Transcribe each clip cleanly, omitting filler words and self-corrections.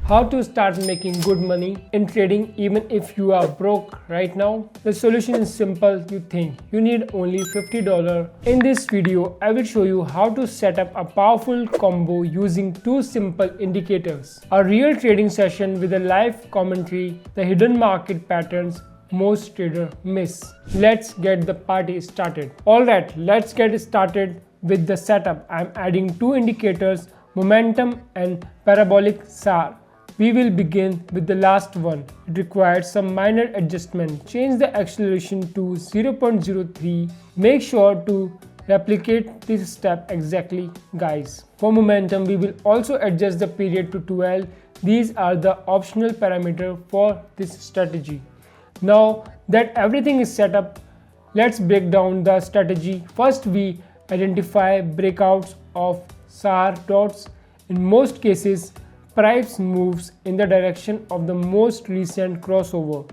How to start making good money in trading even if you are broke right now? The solution is simple. You think you need only $50. In this video, I will show you how to set up a powerful combo using two simple indicators. A real trading session with a live commentary, the hidden market patterns most traders miss. Let's get the party started. Alright, let's get started with the setup. I'm adding two indicators, momentum and parabolic SAR. We will begin with the last one. It requires some minor adjustment. Change the acceleration to 0.03. Make sure to replicate this step exactly, guys. For momentum, we will also adjust the period to 12. These are the optional parameters for this strategy. Now that everything is set up, let's break down the strategy. First, we identify breakouts of SAR dots. In most cases, price moves in the direction of the most recent crossover.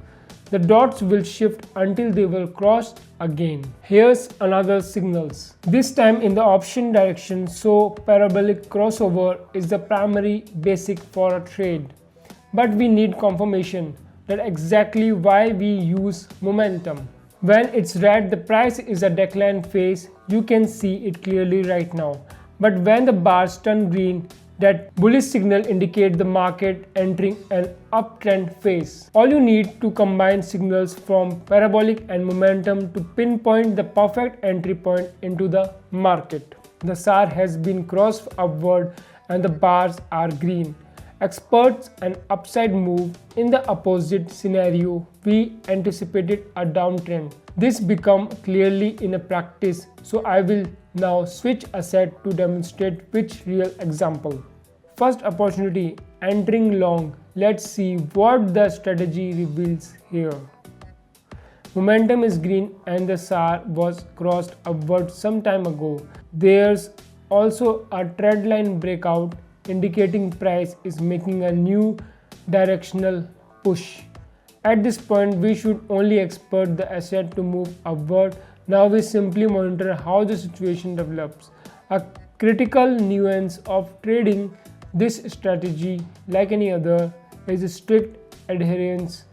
The dots will shift until they will cross again. Here's another signals. This time in the option direction, so parabolic crossover is the primary basic for a trade. But we need confirmation. That's exactly why we use momentum. When it's red, the price is a decline phase. You can see it clearly right now. But when the bars turn green, that bullish signal indicates the market entering an uptrend phase. All you need to combine signals from parabolic and momentum to pinpoint the perfect entry point into the market. The SAR has been crossed upward and the bars are green. Experts an upside move. In the opposite scenario, we anticipated a downtrend. This become clearly in a practice, so I will now switch asset to demonstrate which real example. First opportunity, entering long. Let's see what the strategy reveals here. Momentum is green and the SAR was crossed upward some time ago. There's also a trend line breakout indicating price is making a new directional push. At this point, we should only expect the asset to move upward. Now we simply monitor how the situation develops. A critical nuance of trading this strategy, like any other, is a strict adherence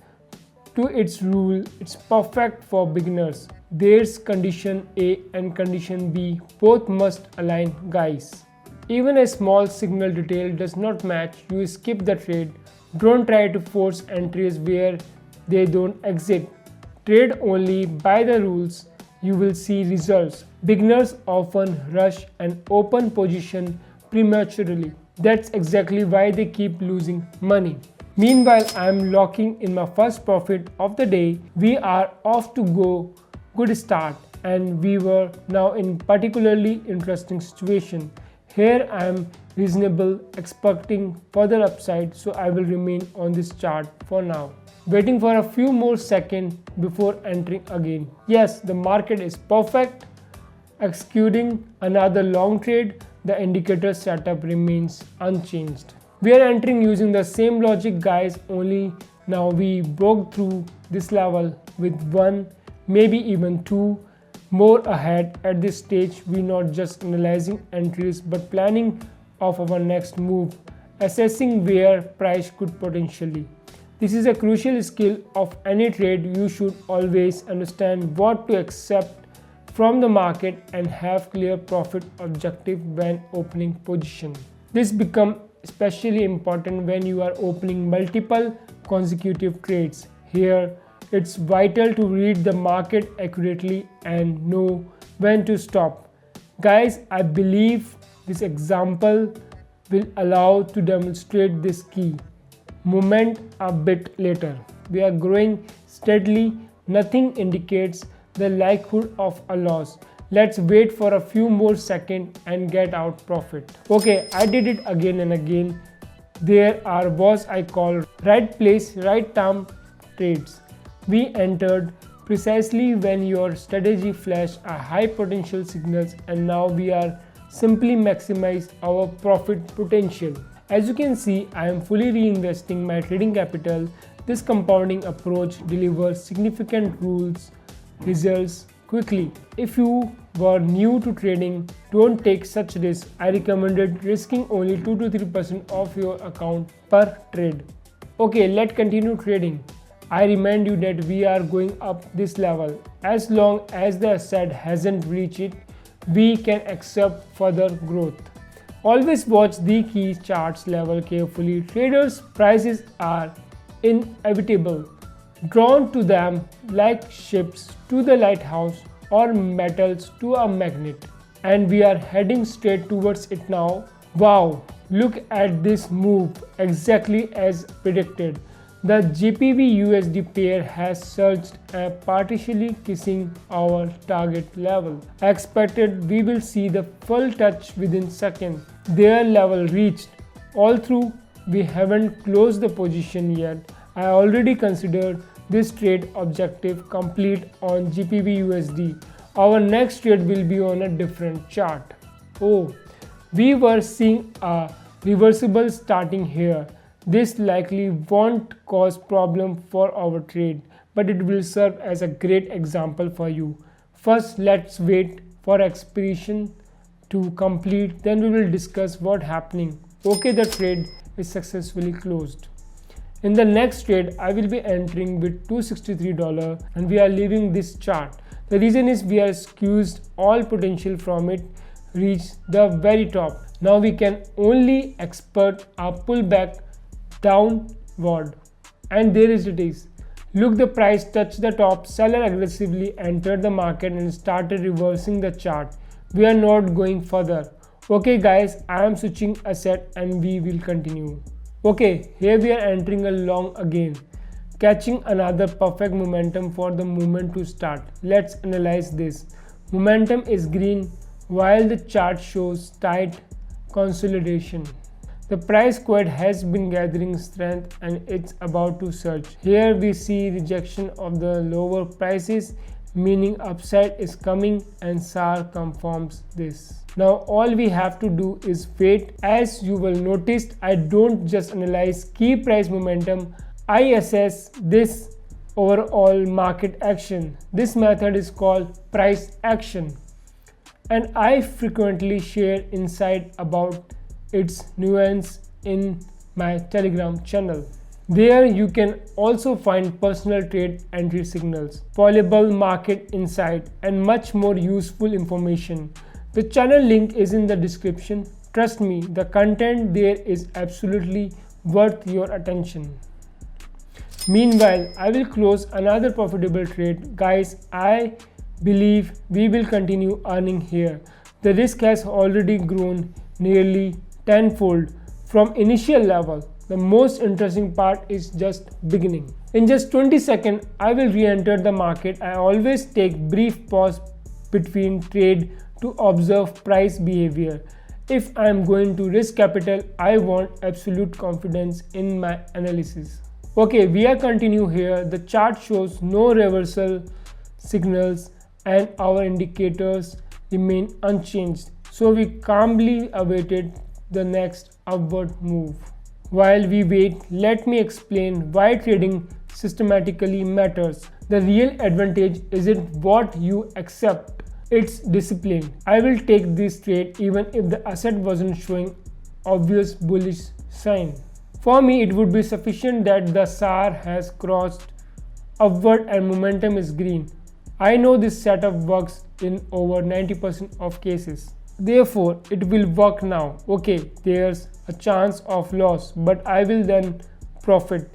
to its rule. It's perfect for beginners. There's condition A and condition B. Both must align, guys. Even a small signal detail does not match, you skip the trade. Don't try to force entries where they don't exist. Trade only by the rules. You will see results. Beginners often rush an open position prematurely. That's exactly why they keep losing money. Meanwhile, I am locking in my first profit of the day. We are off to go. Good start, and we were now in particularly interesting situation. Here I am reasonable, expecting further upside, so I will remain on this chart for now. Waiting for a few more seconds before entering again. Yes, the market is perfect. Executing another long trade, the indicator setup remains unchanged. We are entering using the same logic, guys, only now we broke through this level with one, maybe even two more ahead. At this stage, we not just analyzing entries but planning of our next move, assessing where price could potentially. This is a crucial skill of any trade. You should always understand what to accept from the market and have clear profit objective when opening position. This becomes especially important when you are opening multiple consecutive trades. Here, it's vital to read the market accurately and know when to stop. Guys, I believe this example will allow to demonstrate this key moment a bit later. We are growing steadily. Nothing indicates the likelihood of a loss. Let's wait for a few more seconds and get out profit. Okay, I did it again and again. There are what I call right place, right time trades. We entered precisely when your strategy flashed a high potential signals, and now we are simply maximize our profit potential. As you can see, I am fully reinvesting my trading capital. This compounding approach delivers significant results quickly. If you were new to trading, don't take such risks. I recommended risking only 2 to 3% of your account per trade. Okay, let's continue trading. I remind you that we are going up this level. As long as the asset hasn't reached it, we can accept further growth. Always watch the key charts level carefully. Traders' prices are inevitable, drawn to them like ships to the lighthouse or metals to a magnet. And we are heading straight towards it now. Wow, look at this move, exactly as predicted. The GBP USD pair has surged and partially kissing our target level. I expected we will see the full touch within seconds. Their level reached. Although we haven't closed the position yet, I already considered this trade objective complete on GBP USD. Our next trade will be on a different chart. Oh, we were seeing a reversible starting here. This likely won't cause problem for our trade, but it will serve as a great example for you. First, let's wait for expiration to complete, then we will discuss what happening. Okay, the trade is successfully closed. In the next trade, I will be entering with $263 and we are leaving this chart. The reason is we are squeezed all potential from it reach the very top. Now we can only expect a pullback downward, and there it is. Look, the price touched the top, seller aggressively entered the market and started reversing the chart. We are not going further. Okay guys, I am switching asset and we will continue. Okay, here we are entering a long again, catching another perfect momentum for the movement to start. Let's analyze this. Momentum is green while the chart shows tight consolidation. The price quote has been gathering strength and it's about to surge. Here we see rejection of the lower prices, meaning upside is coming, and SAR confirms this. Now all we have to do is wait. As you will notice, I don't just analyze key price momentum, I assess this overall market action. This method is called price action, and I frequently share insight about its nuance in my Telegram channel. There you can also find personal trade entry signals, valuable market insight, and much more useful information. The channel link is in the description. Trust me, the content there is absolutely worth your attention. Meanwhile, I will close another profitable trade. Guys, I believe we will continue earning here. The risk has already grown nearly tenfold from initial level. The most interesting part is just beginning. In just 20 seconds, I will re-enter the market. I always take brief pause between trade to observe price behavior. If I am going to risk capital, I want absolute confidence in my analysis. Okay, we are continue here. The chart shows no reversal signals and our indicators remain unchanged. So we calmly awaited the next upward move. While we wait, let me explain why trading systematically matters. The real advantage isn't what you accept, it's discipline. I will take this trade even if the asset wasn't showing obvious bullish sign. For me, it would be sufficient that the SAR has crossed upward and momentum is green. I know this setup works in over 90% of cases. Therefore, it will work now. Okay, there's a chance of loss, but I will then profit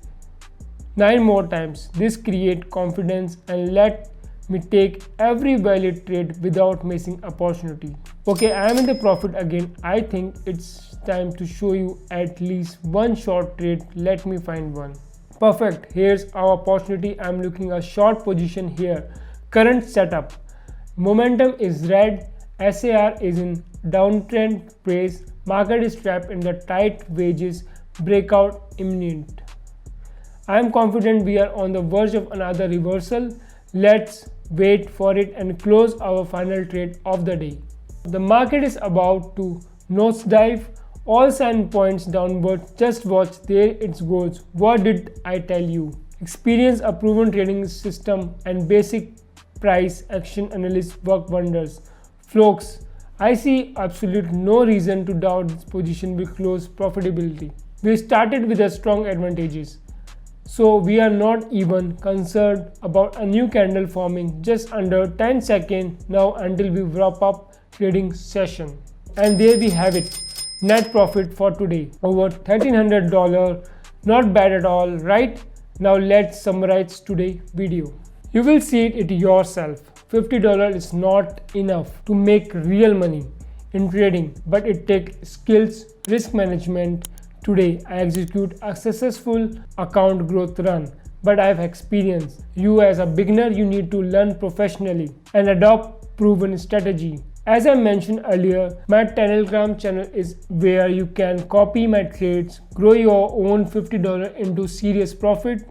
9 more times. This creates confidence and let me take every valid trade without missing opportunity. Okay, I am in the profit again. I think it's time to show you at least one short trade. Let me find one. Perfect. Here's our opportunity. I'm looking a short position here. Current setup. Momentum is red. SAR is in downtrend phase. Market is trapped in the tight wedges. Breakout imminent. I am confident we are on the verge of another reversal. Let's wait for it and close our final trade of the day. The market is about to nosedive. All sign points downward. Just watch, there it goes. What did I tell you? Experience a proven trading system and basic price action analysis work wonders. Folks, I see absolute no reason to doubt this position will close profitability. We started with a strong advantages, so we are not even concerned about a new candle forming just under 10 seconds now until we wrap up trading session. And there we have it. Net profit for today over $1,300. Not bad at all, right? Now let's summarize today's video. You will see it yourself. $50 is not enough to make real money in trading, but it takes skills, risk management. Today I execute a successful account growth run, but I have experience. You as a beginner, you need to learn professionally and adopt proven strategy. As I mentioned earlier, my Telegram channel is where you can copy my trades, grow your own $50 into serious profit,